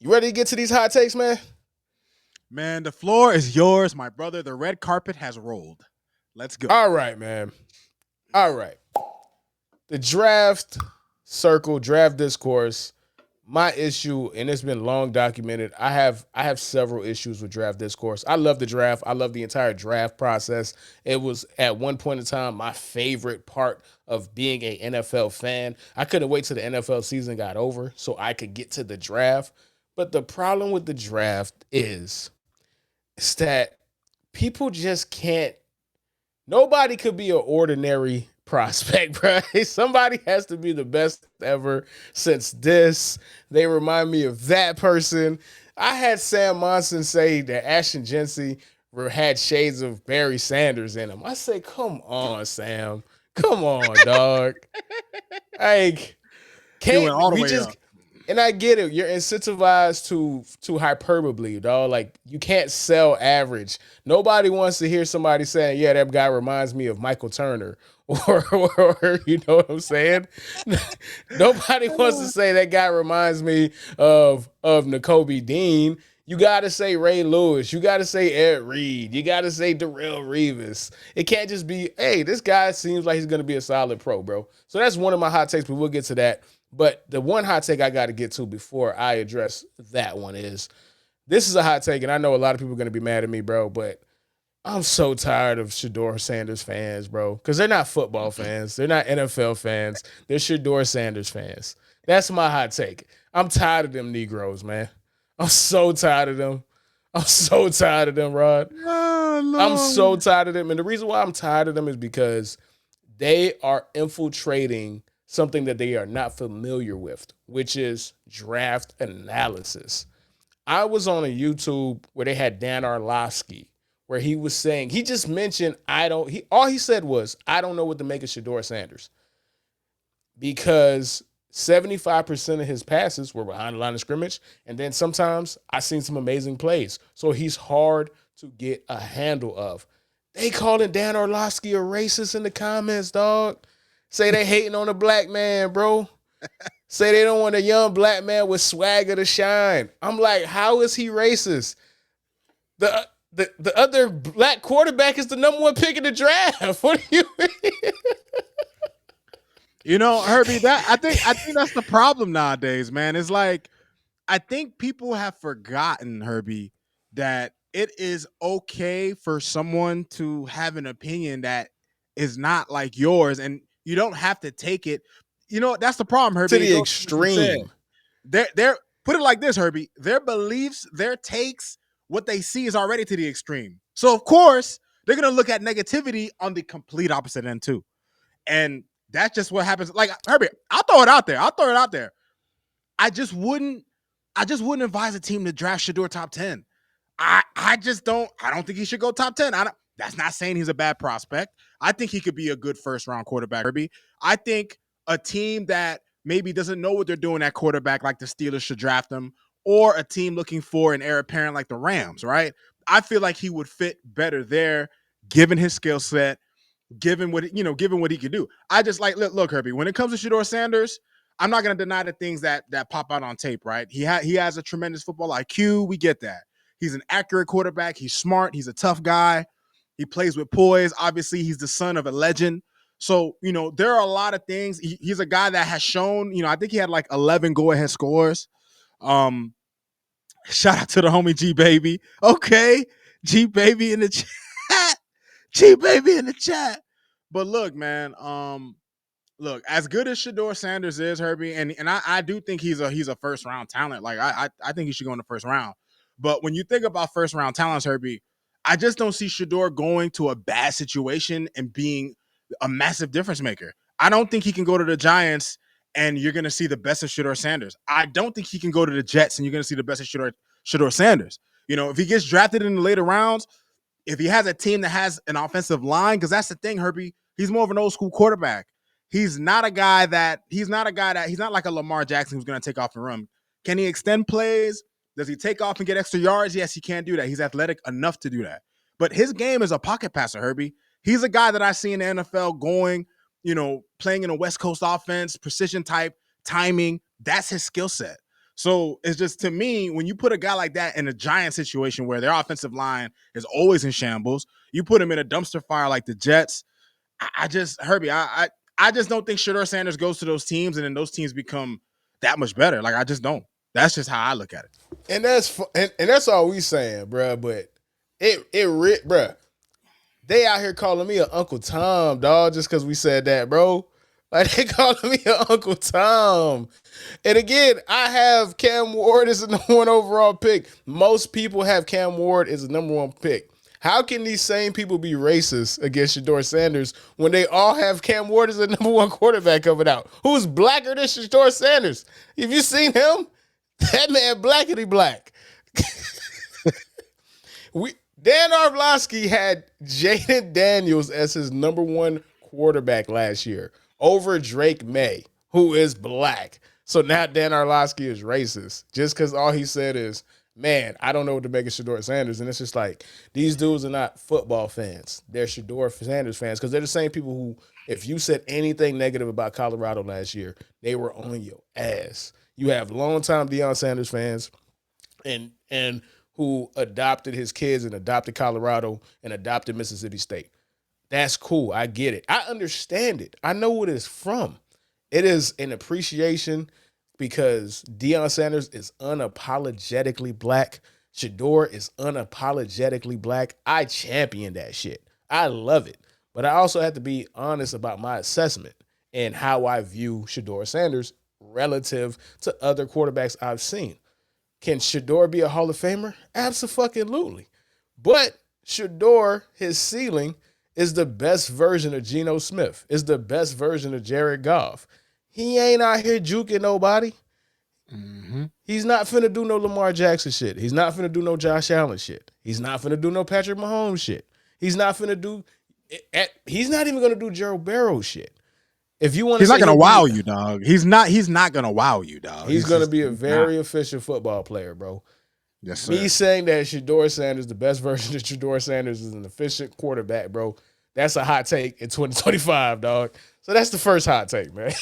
You ready to get to these hot takes, man? Man, the floor is yours, my brother. The red carpet has rolled. Let's go. All right, man. All right. The draft circle, draft discourse. My issue, and it's been long documented. I have several issues with draft discourse. I love the draft. I love the entire draft process. It was at one point in time my favorite part of being a NFL fan. I couldn't wait till the NFL season got over so I could get to the draft. But the problem with the draft is that people just can't. Nobody could be an ordinary prospect, bro. Somebody has to be the best ever since this. They remind me of that person. I had Sam Monson say that Ashton Jency had shades of Barry Sanders in him. I say, come on, Sam. Come on, dog. Like, He went can't all the we way just up. and I get it. You're incentivized to hyperbole, dog. Like you can't sell average. Nobody wants to hear somebody saying, "Yeah, that guy reminds me of Michael Turner," or you know what I'm saying. Nobody wants to say that guy reminds me of N'Kobe Dean. You got to say Ray Lewis. You got to say Ed Reed. You got to say Darrell Revis. It can't just be, hey, this guy seems like he's going to be a solid pro, bro. So that's one of my hot takes, but we'll get to that. But the one hot take I got to get to before I address that one is this is a hot take, and I know a lot of people are going to be mad at me, bro, but I'm so tired of Shedeur Sanders fans, bro, because they're not football fans. They're not NFL fans. They're Shedeur Sanders fans. That's my hot take. I'm tired of them Negroes, man. I'm so tired of them. I'm so tired of them, Rod. Oh, I'm so Lord. tired of them. And the reason why I'm tired of them is because they are infiltrating something that they are not familiar with, which is draft analysis. I was on a YouTube where they had Dan Orlovsky, where he was saying, he just mentioned, all he said was, I don't know what to make of Shedeur Sanders because 75% of his passes were behind the line of scrimmage. And then sometimes I seen some amazing plays. So he's hard to get a handle of. They calling Dan Orlovsky a racist in the comments, dog. Say they hating on a black man, bro. Say they don't want a young black man with swagger to shine. I'm like, how is he racist? The other black quarterback is the number one pick in the draft. What do you mean? You know, Herbie, that I think that's the problem nowadays, man. It's like I think people have forgotten, Herbie, that it is okay for someone to have an opinion that is not like yours, and you don't have to take it. You know, that's the problem, To Herbie. It the goes to what you said. extreme. They're put it like this, Herbie. Their beliefs, their takes, what they see is already to the extreme. So of course they're gonna look at negativity on the complete opposite end too. And that's just what happens. Like Herbie, I'll throw it out there. I'll throw it out there. I just wouldn't. I just wouldn't advise a team to draft Shedeur top 10. I just don't. I don't think he should go top 10. I don't, that's not saying he's a bad prospect. I think he could be a good first round quarterback, Herbie. I think a team that maybe doesn't know what they're doing at quarterback, like the Steelers, should draft him, or a team looking for an heir apparent like the Rams, right? I feel like he would fit better there, given his skill set, given what he can do. I just like look, Herbie. When it comes to Shedeur Sanders, I'm not going to deny the things that pop out on tape, right? He has a tremendous football IQ. We get that. He's an accurate quarterback. He's smart. He's a tough guy. He plays with poise. Obviously, he's the son of a legend. So, there are a lot of things. He's a guy that has shown, I think he had like 11 go ahead scores. Um, Shout out to the homie G Baby. Okay. G Baby in the chat. G Baby in the chat. But look, man, look, as good as Shedeur Sanders is, Herbie, and I do think he's a first round talent. Like I think he should go in the first round. But when you think about first round talents, Herbie, I just don't see Shedeur going to a bad situation and being a massive difference maker. I don't think he can go to the Giants and you're going to see the best of Shedeur Sanders. I don't think he can go to the Jets and you're going to see the best of Shedeur Sanders. If he gets drafted in the later rounds, if he has a team that has an offensive line, because that's the thing, Herbie, he's more of an old school quarterback. He's not like a Lamar Jackson who's going to take off and run. Can he extend plays? Does he take off and get extra yards? Yes, he can do that. He's athletic enough to do that. But his game is a pocket passer, Herbie. He's a guy that I see in the NFL going, playing in a West Coast offense, precision type, timing. That's his skill set. So it's just, to me, when you put a guy like that in a giant situation where their offensive line is always in shambles, you put him in a dumpster fire like the Jets. I just, Herbie, I just don't think Shedeur Sanders goes to those teams and then those teams become that much better. Like, I just don't. That's just how I look at it. And that's all we saying, bro. But bro. They out here calling me an Uncle Tom, dog, just because we said that, bro. Like, they calling me an Uncle Tom. And again, I have Cam Ward as the number 1 overall pick. Most people have Cam Ward as the number 1 pick. How can these same people be racist against Shedeur Sanders when they all have Cam Ward as the number 1 quarterback coming out? Who's blacker than Shedeur Sanders? Have you seen him? That man blackity black. Dan Orlovsky had Jaden Daniels as his number 1 quarterback last year over Drake May, who is black. So now Dan Orlovsky is racist just because all he said is, man, I don't know what to make of Shedeur Sanders. And it's just like, these dudes are not football fans. They're Shedeur Sanders fans because they're the same people who, if you said anything negative about Colorado last year, they were on your ass. You have longtime Deion Sanders fans and who adopted his kids and adopted Colorado and adopted Mississippi State. That's cool. I get it. I understand it. I know what it's from. It is an appreciation because Deion Sanders is unapologetically black. Shedeur is unapologetically black. I champion that shit. I love it. But I also have to be honest about my assessment and how I view Shedeur Sanders relative to other quarterbacks I've seen. Can Shedeur be a Hall of Famer? Absolutely. But Shedeur, his ceiling is the best version of Geno Smith, is the best version of Jared Goff. He ain't out here juking nobody. Mm-hmm. He's not finna do no Lamar Jackson shit. He's not finna do no Josh Allen shit. He's not finna do no Patrick Mahomes shit. He's not finna do, he's not even gonna do Joe Burrow shit. If you want, he's not gonna wow you, dog. He's not gonna wow you, dog. He's gonna be a very efficient football player, bro. Yes, sir. Me saying that Shedeur Sanders, the best version of Shedeur Sanders, is an efficient quarterback, bro. That's a hot take in 2025, dog. So that's the first hot take, man.